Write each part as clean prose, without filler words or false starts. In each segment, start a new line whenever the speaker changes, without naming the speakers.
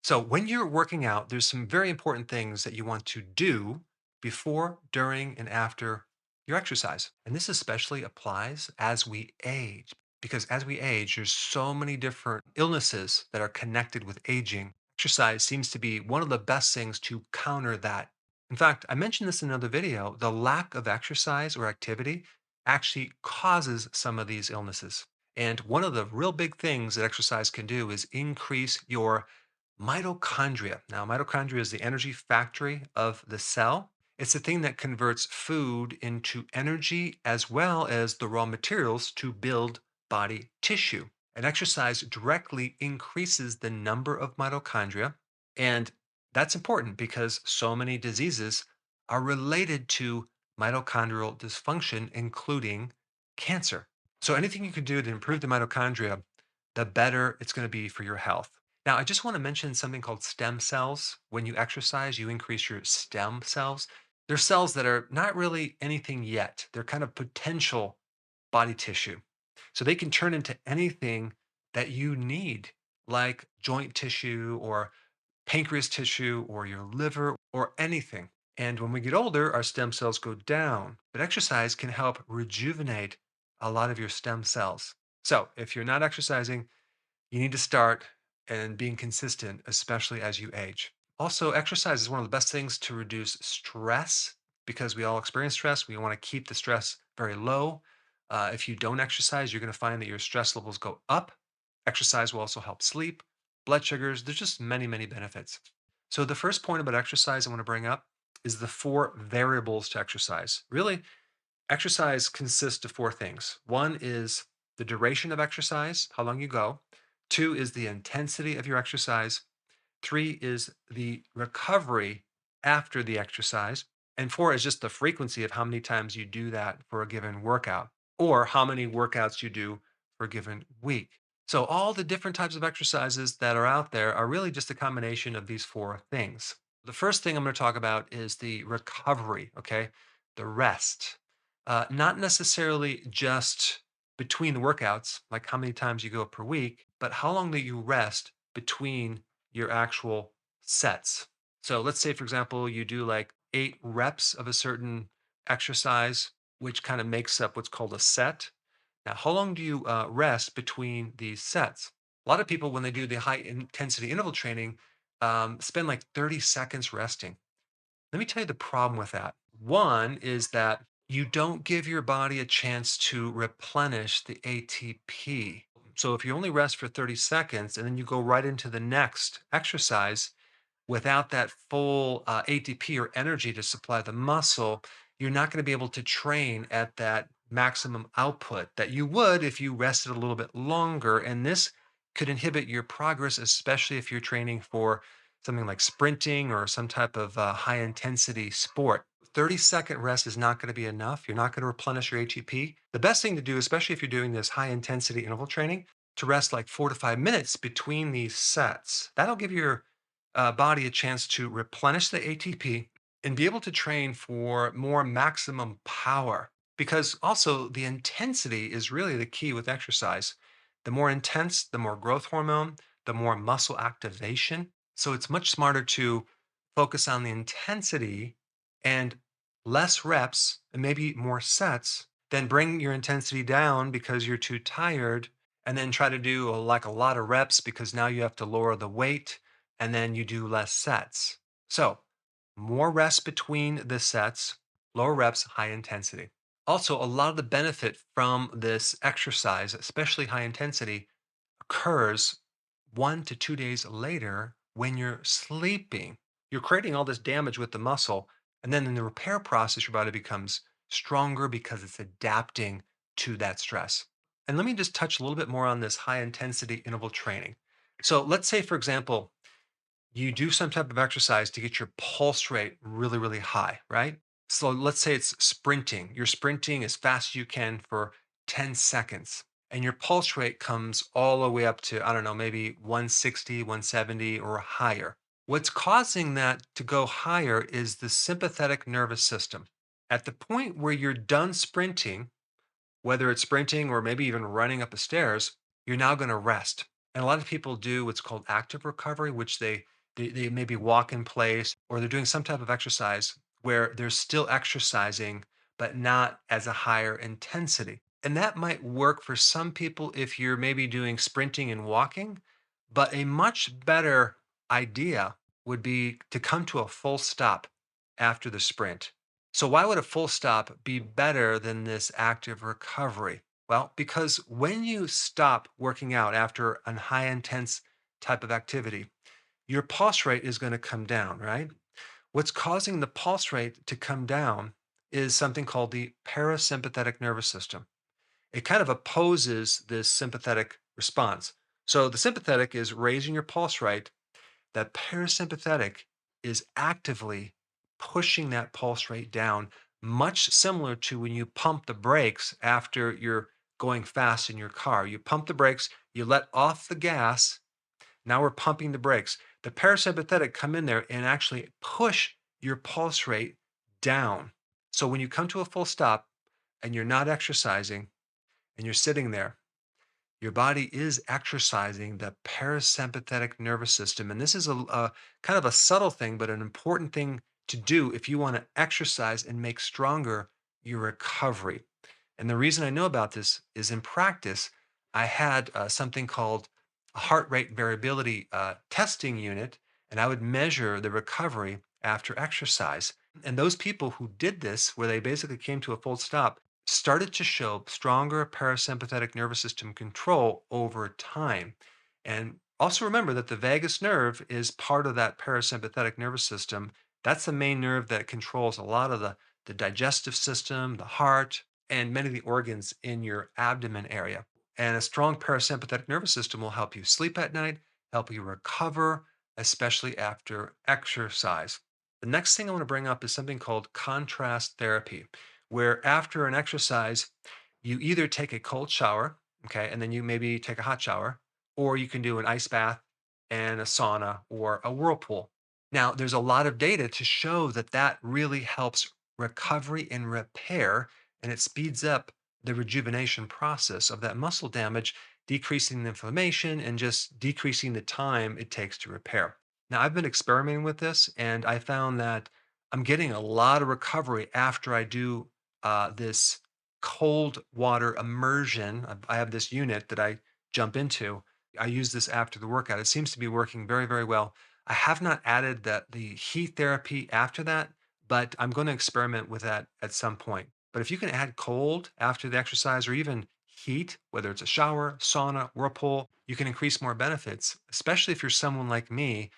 So, when you're working out, there's some very important things that you want to do before, during, and after your exercise. And this especially applies as we age, because as we age, there's so many different illnesses that are connected with aging. Exercise seems to be one of the best things to counter that. In fact, I mentioned this in another video. The lack of exercise or activity actually causes some of these illnesses. And one of the real big things that exercise can do is increase your mitochondria. Now, mitochondria is the energy factory of the cell. It's the thing that converts food into energy as well as the raw materials to build body tissue. And exercise directly increases the number of mitochondria. And that's important because so many diseases are related to mitochondrial dysfunction, including cancer. So, anything you can do to improve the mitochondria, the better it's going to be for your health. Now, I just want to mention something called stem cells. When you exercise, you increase your stem cells. They're cells that are not really anything yet, they're kind of potential body tissue. So they can turn into anything that you need, like joint tissue or pancreas tissue or your liver or anything. And when we get older, our stem cells go down. But exercise can help rejuvenate a lot of your stem cells. So if you're not exercising, you need to start and being consistent, especially as you age. Also, exercise is one of the best things to reduce stress because we all experience stress. We want to keep the stress very low. If you don't exercise, you're going to find that your stress levels go up. Exercise will also help sleep, blood sugars. There's just many, many benefits. So, the first point about exercise I want to bring up is the four variables to exercise. Really, exercise consists of four things. One is the duration of exercise, how long you go. Two is the intensity of your exercise. Three is the recovery after the exercise. And four is just the frequency of how many times you do that for a given workout or how many workouts you do for a given week. So, all the different types of exercises that are out there are really just a combination of these four things. The first thing I'm going to talk about is the recovery, okay? The rest. Not necessarily just between the workouts, like how many times you go per week, but how long that you rest between your actual sets. So let's say, for example, you do like 8 reps of a certain exercise, which kind of makes up what's called a set. Now, how long do you rest between these sets? A lot of people, when they do the high intensity interval training, spend like 30 seconds resting. Let me tell you the problem with that. One is that you don't give your body a chance to replenish the ATP. So if you only rest for 30 seconds and then you go right into the next exercise without that full ATP or energy to supply the muscle, you're not going to be able to train at that maximum output that you would if you rested a little bit longer. And this could inhibit your progress, especially if you're training for something like sprinting or some type of high intensity sport. 30-second rest is not going to be enough. You're not going to replenish your ATP. The best thing to do, especially if you're doing this high intensity interval training, to rest like 4 to 5 minutes between these sets. That'll give your body a chance to replenish the ATP and be able to train for more maximum power. Because also the intensity is really the key with exercise. The more intense, the more growth hormone, the more muscle activation. So it's much smarter to focus on the intensity and less reps and maybe more sets than bring your intensity down because you're too tired and then try to do like a lot of reps because now you have to lower the weight and then you do less sets. So, more rest between the sets, lower reps, high intensity. Also, a lot of the benefit from this exercise, especially high intensity, occurs 1 to 2 days later when you're sleeping. You're creating all this damage with the muscle, and then in the repair process, your body becomes stronger because it's adapting to that stress. And let me just touch a little bit more on this high intensity interval training. So, let's say, for example, you do some type of exercise to get your pulse rate really, really high, right? So let's say it's sprinting. You're sprinting as fast as you can for 10 seconds, and your pulse rate comes all the way up to, I don't know, maybe 160, 170 or higher. What's causing that to go higher is the sympathetic nervous system. At the point where you're done sprinting, whether it's sprinting or maybe even running up the stairs, you're now going to rest. And a lot of people do what's called active recovery, which they maybe walk in place or they're doing some type of exercise where they're still exercising, but not as a higher intensity. And that might work for some people if you're maybe doing sprinting and walking, but a much better idea would be to come to a full stop after the sprint. So, why would a full stop be better than this active recovery? Well, because when you stop working out after a high intense type of activity, your pulse rate is going to come down, right? What's causing the pulse rate to come down is something called the parasympathetic nervous system. It kind of opposes this sympathetic response. So the sympathetic is raising your pulse rate, that parasympathetic is actively pushing that pulse rate down, much similar to when you pump the brakes after you're going fast in your car. You pump the brakes, you let off the gas. Now we're pumping the brakes. The parasympathetic come in there and actually push your pulse rate down. So when you come to a full stop and you're not exercising and you're sitting there, your body is exercising the parasympathetic nervous system. And this is a kind of a subtle thing, but an important thing to do if you want to exercise and make stronger your recovery. And the reason I know about this is in practice, I had something called a heart rate variability testing unit, and I would measure the recovery after exercise. And those people who did this, where they basically came to a full stop, started to show stronger parasympathetic nervous system control over time. And also remember that the vagus nerve is part of that parasympathetic nervous system. That's the main nerve that controls a lot of the digestive system, the heart, and many of the organs in your abdomen area. And a strong parasympathetic nervous system will help you sleep at night, help you recover, especially after exercise. The next thing I want to bring up is something called contrast therapy, where after an exercise, you either take a cold shower, okay, and then you maybe take a hot shower, or you can do an ice bath and a sauna or a whirlpool. Now, there's a lot of data to show that that really helps recovery and repair, and it speeds up the rejuvenation process of that muscle damage, decreasing the inflammation and just decreasing the time it takes to repair. Now, I've been experimenting with this, and I found that I'm getting a lot of recovery after I do this cold water immersion. I have this unit that I jump into. I use this after the workout. It seems to be working very, very well. I have not added the heat therapy after that, but I'm going to experiment with that at some point. But if you can add cold after the exercise or even heat, whether it's a shower, sauna, whirlpool, you can increase more benefits, especially if you're someone like me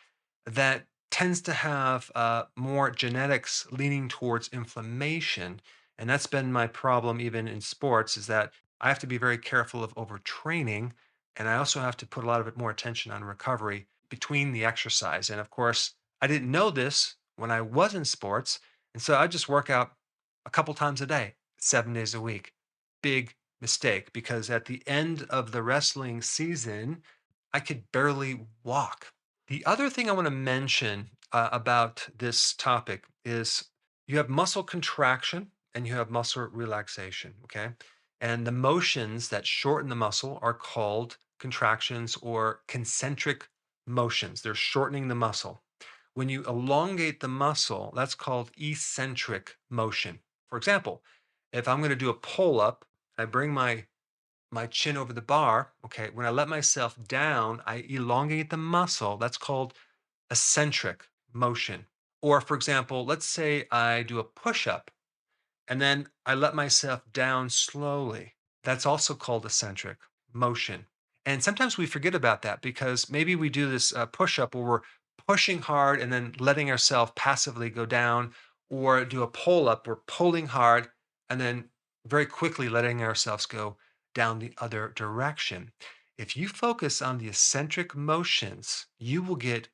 that tends to have more genetics leaning towards inflammation. And that's been my problem even in sports is that I have to be very careful of overtraining. And I also have to put a lot of it more attention on recovery between the exercise. And of course, I didn't know this when I was in sports. And so I just work out a couple times a day, 7 days a week. Big mistake because at the end of the wrestling season, I could barely walk. The other thing I want to mention about this topic is you have muscle contraction and you have muscle relaxation. Okay. And the motions that shorten the muscle are called contractions or concentric motions. They're shortening the muscle. When you elongate the muscle, that's called eccentric motion. For example, if I'm going to do a pull up, I bring my chin over the bar. Okay. When I let myself down, I elongate the muscle. That's called eccentric motion. Or, for example, let's say I do a push up and then I let myself down slowly. That's also called eccentric motion. And sometimes we forget about that because maybe we do this push up where we're pushing hard and then letting ourselves passively go down, or do a pull up, we're pulling hard and then very quickly letting ourselves go down the other direction. If you focus on the eccentric motions, you will get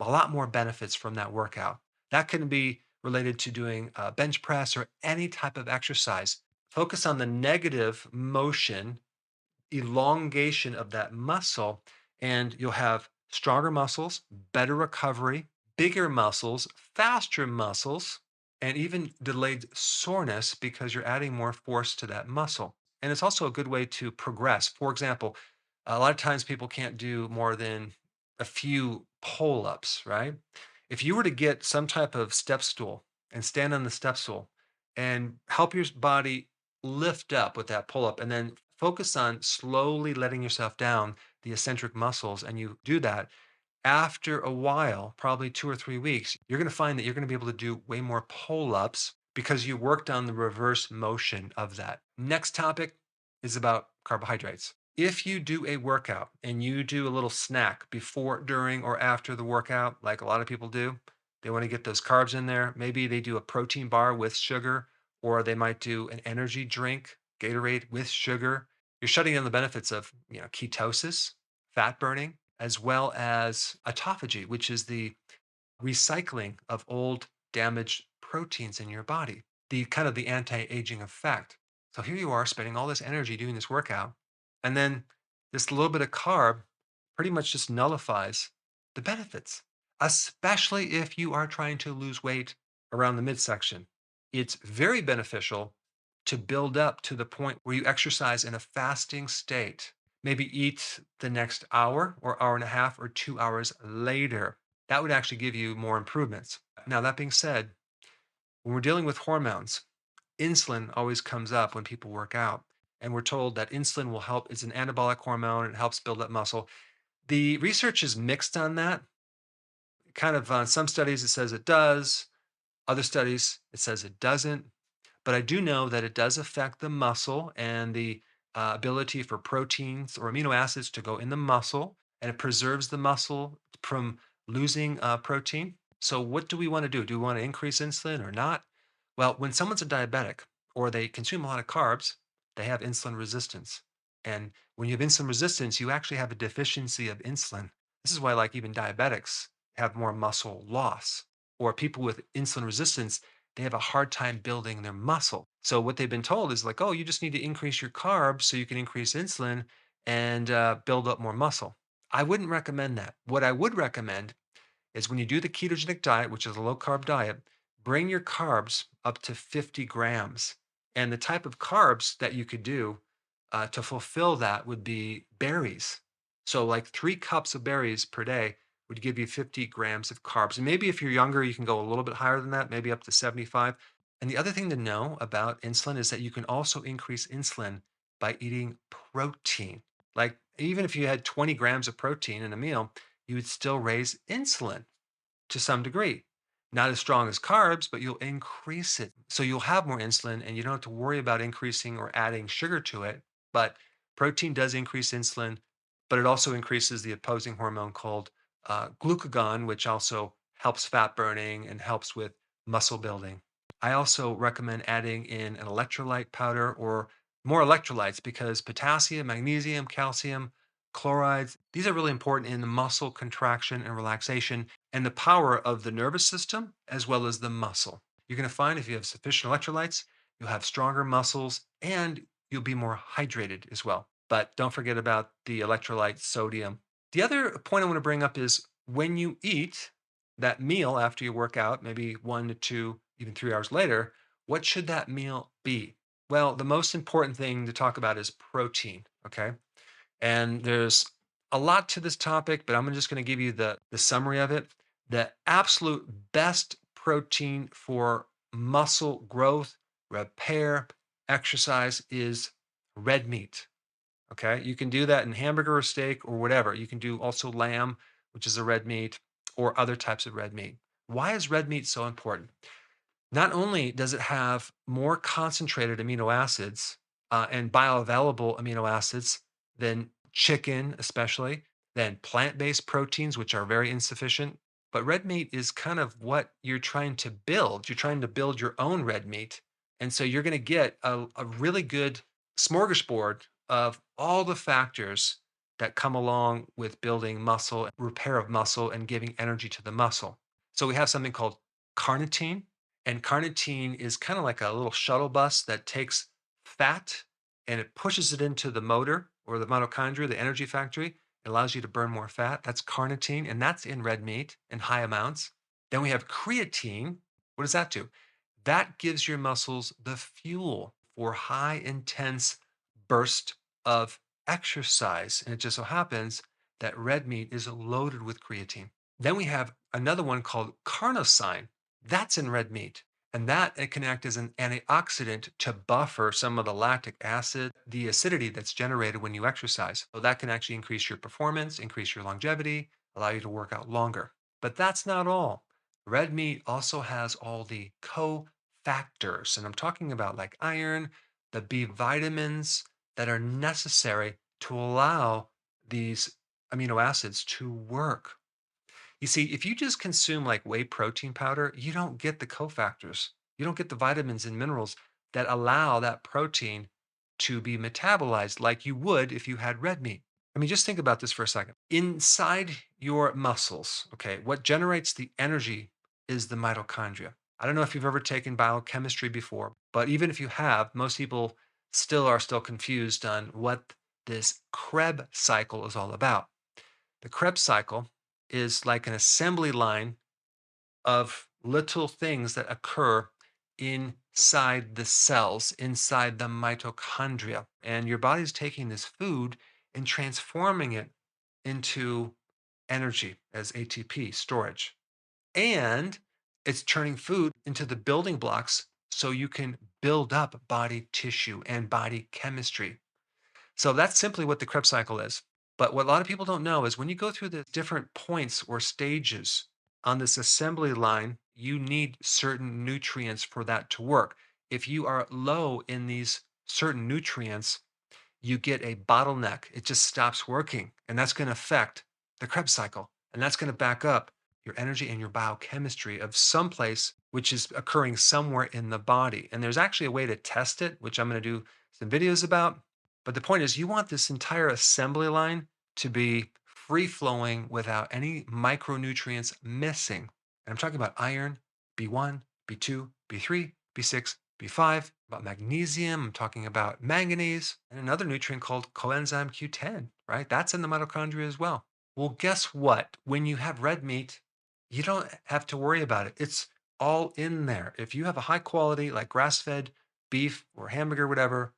a lot more benefits from that workout. That can be related to doing bench press or any type of exercise. Focus on the negative motion, elongation of that muscle, and you'll have stronger muscles, better recovery, bigger muscles, faster muscles, and even delayed soreness because you're adding more force to that muscle. And it's also a good way to progress. For example, A lot of times people can't do more than a few pull ups, right? If you were to get some type of step stool and stand on the step stool and help your body lift up with that pull up and then focus on slowly letting yourself down the eccentric muscles, and you do that after a while, probably 2 or 3 weeks, you're going to find that you're going to be able to do way more pull ups because you worked on the reverse motion of that. Next topic is about carbohydrates. If you do a workout and you do a little snack before, during, or after the workout, like a lot of people do, they want to get those carbs in there. Maybe they do a protein bar with sugar, or they might do an energy drink, Gatorade with sugar. You're shutting down the benefits of, ketosis, fat burning, as well as autophagy, which is the recycling of old damaged proteins in your body, the kind of the anti-aging effect. So here you are spending all this energy doing this workout, and then this little bit of carb pretty much just nullifies the benefits, especially if you are trying to lose weight around the midsection. It's very beneficial to build up to the point where you exercise in a fasting state. Maybe eat the next hour or hour and a half or 2 hours later. That would actually give you more improvements. Now, that being said, when we're dealing with hormones, insulin always comes up when people work out. And we're told that insulin will help. It's an anabolic hormone. It helps build up muscle. The research is mixed on that. Kind of some studies it says it does, other studies it says it doesn't. But I do know that it does affect the muscle and the ability for proteins or amino acids to go in the muscle, and it preserves the muscle from losing protein. So, what do we want to do? Do we want to increase insulin or not? Well, when someone's a diabetic or they consume a lot of carbs, they have insulin resistance. And when you have insulin resistance, you actually have a deficiency of insulin. This is why, like, even diabetics have more muscle loss, or people with insulin resistance, they have a hard time building their muscle. So what they've been told is like, oh, you just need to increase your carbs so you can increase insulin and build up more muscle. I wouldn't recommend that. What I would recommend is when you do the ketogenic diet, which is a low carb diet, bring your carbs up to 50 grams. And the type of carbs that you could do to fulfill that would be berries. So, like 3 cups of berries per day would give you 50 grams of carbs. And maybe if you're younger, you can go a little bit higher than that, maybe up to 75. And the other thing to know about insulin is that you can also increase insulin by eating protein. Like, even if you had 20 grams of protein in a meal, you would still raise insulin to some degree. Not as strong as carbs, but you'll increase it. So you'll have more insulin and you don't have to worry about increasing or adding sugar to it. But protein does increase insulin, but it also increases the opposing hormone called glucagon, which also helps fat burning and helps with muscle building. I also recommend adding in an electrolyte powder or more electrolytes because potassium, magnesium, calcium, chlorides, these are really important in the muscle contraction and relaxation and the power of the nervous system as well as the muscle. You're going to find if you have sufficient electrolytes, you'll have stronger muscles and you'll be more hydrated as well. But don't forget about the electrolyte sodium. The other point I want to bring up is when you eat that meal after you work out, maybe 1 to 2, even 3 hours later, what should that meal be? Well, the most important thing to talk about is protein. Okay. And there's a lot to this topic, but I'm just going to give you the summary of it. The absolute best protein for muscle growth, repair, exercise is red meat. Okay. You can do that in hamburger or steak or whatever. You can do also lamb, which is a red meat, or other types of red meat. Why is red meat so important? Not only does it have more concentrated amino acids and bioavailable amino acids than chicken, especially, than plant based proteins, which are very insufficient, but red meat is kind of what you're trying to build. You're trying to build your own red meat. And so you're going to get a really good smorgasbord of all the factors that come along with building muscle, repair of muscle, and giving energy to the muscle. So we have something called carnitine, and carnitine is kind of like a little shuttle bus that takes fat and it pushes it into the motor or the mitochondria, the energy factory. It allows you to burn more fat. That's carnitine, and that's in red meat in high amounts. Then we have creatine. What does that do? That gives your muscles the fuel for high intense burst of exercise. And it just so happens that red meat is loaded with creatine. Then we have another one called carnosine. That's in red meat. And that it can act as an antioxidant to buffer some of the lactic acid, the acidity that's generated when you exercise. So that can actually increase your performance, increase your longevity, allow you to work out longer. But that's not all. Red meat also has all the cofactors. And I'm talking about like iron, the B vitamins that are necessary to allow these amino acids to work. You see, if you just consume like whey protein powder, you don't get the cofactors. You don't get the vitamins and minerals that allow that protein to be metabolized like you would if you had red meat. I mean, just think about this for a second. Inside your muscles, okay, what generates the energy is the mitochondria. I don't know if you've ever taken biochemistry before, but even if you have, most people still are confused on what this Krebs cycle is all about. The Krebs cycle is like an assembly line of little things that occur inside the cells, inside the mitochondria. And your body's taking this food and transforming it into energy as ATP storage. And it's turning food into the building blocks so you can build up body tissue and body chemistry. So that's simply what the Krebs cycle is. But what a lot of people don't know is when you go through the different points or stages on this assembly line, you need certain nutrients for that to work. If you are low in these certain nutrients, you get a bottleneck. It just stops working. And that's going to affect the Krebs cycle. And that's going to back up your energy and your biochemistry of someplace which is occurring somewhere in the body. And there's actually a way to test it, which I'm going to do some videos about. But the point is, you want this entire assembly line to be free flowing without any micronutrients missing. And I'm talking about iron, B1, B2, B3, B6, B5, about magnesium. I'm talking about manganese and another nutrient called coenzyme Q10, right? That's in the mitochondria as well. Well, guess what? When you have red meat, you don't have to worry about it. It's all in there. If you have a high quality, like grass fed beef or hamburger, whatever,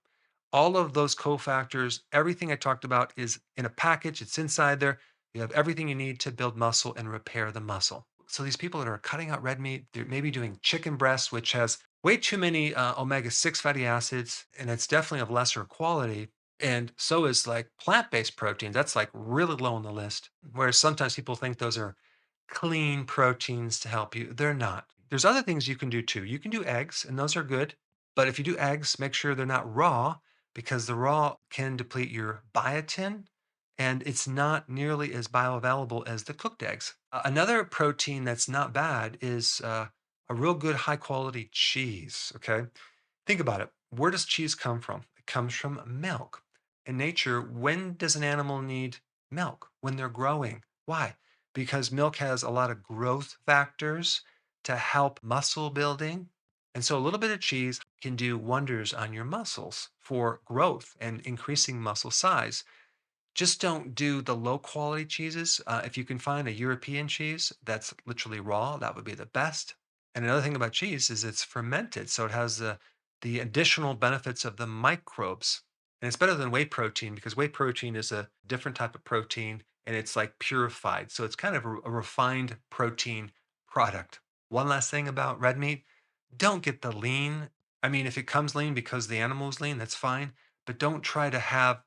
all of those cofactors, everything I talked about is in a package. It's inside there. You have everything you need to build muscle and repair the muscle. So these people that are cutting out red meat, they're maybe doing chicken breast, which has way too many omega-6 fatty acids, and it's definitely of lesser quality. And so is like plant-based proteins. That's like really low on the list. Whereas sometimes people think those are clean proteins to help you. They're not. There's other things you can do too. You can do eggs, and those are good. But if you do eggs, make sure they're not raw because the raw can deplete your biotin and it's not nearly as bioavailable as the cooked eggs. Another protein that's not bad is a real good high quality cheese. Okay. Think about it. Where does cheese come from? It comes from milk. In nature, when does an animal need milk? When they're growing. Why? Because milk has a lot of growth factors to help muscle building. And so a little bit of cheese can do wonders on your muscles for growth and increasing muscle size. Just don't do the low quality cheeses. If you can find a European cheese that's literally raw, that would be the best. And another thing about cheese is it's fermented, so it has the additional benefits of the microbes. And it's better than whey protein because whey protein is a different type of protein and it's like purified. So it's kind of a refined protein product. One last thing about red meat, don't get the lean. I mean, if it comes lean because the animal is lean, that's fine. But don't try to have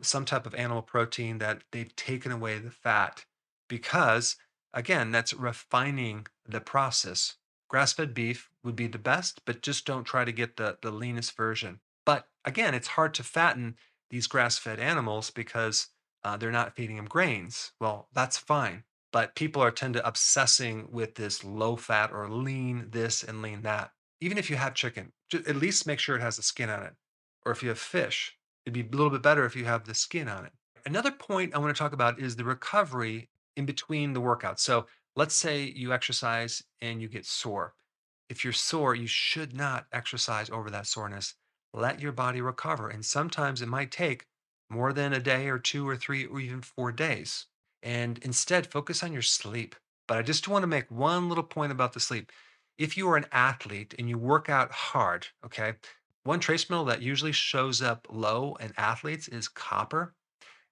some type of animal protein that they've taken away the fat because, again, that's refining the process. Grass fed beef would be the best, but just don't try to get the leanest version. But again, it's hard to fatten these grass fed animals because they're not feeding them grains. Well, that's fine. But people are tend to obsessing with this low fat or lean this and lean that. Even if you have chicken, at least make sure it has the skin on it. Or if you have fish, it'd be a little bit better if you have the skin on it. Another point I want to talk about is the recovery in between the workouts. So let's say you exercise and you get sore. If you're sore, you should not exercise over that soreness. Let your body recover. And sometimes it might take more than a day or two or three or even 4 days. And instead, focus on your sleep. But I just want to make one little point about the sleep. If you are an athlete and you work out hard, okay, One trace mineral that usually shows up low in athletes is copper,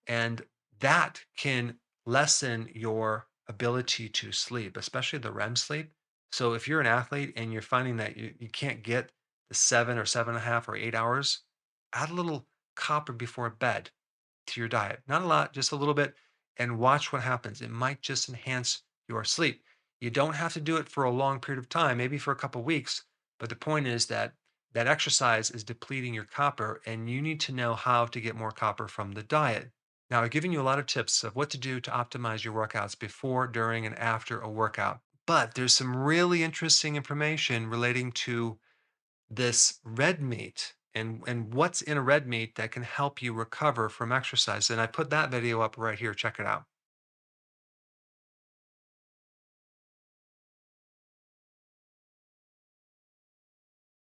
and that can lessen your ability to sleep, especially the REM sleep. So if you're an athlete and you're finding that you can't get the 7 or 7.5 or 8 hours, add a little copper before bed to your diet. Not a lot, just a little bit, and watch what happens. It might just enhance your sleep. You don't have to do it for a long period of time, maybe for a couple weeks, but the point is that that exercise is depleting your copper, and you need to know how to get more copper from the diet. Now, I've given you a lot of tips of what to do to optimize your workouts before, during, and after a workout. But there's some really interesting information relating to this red meat and what's in a red meat that can help you recover from exercise. And I put that video up right here. Check it out.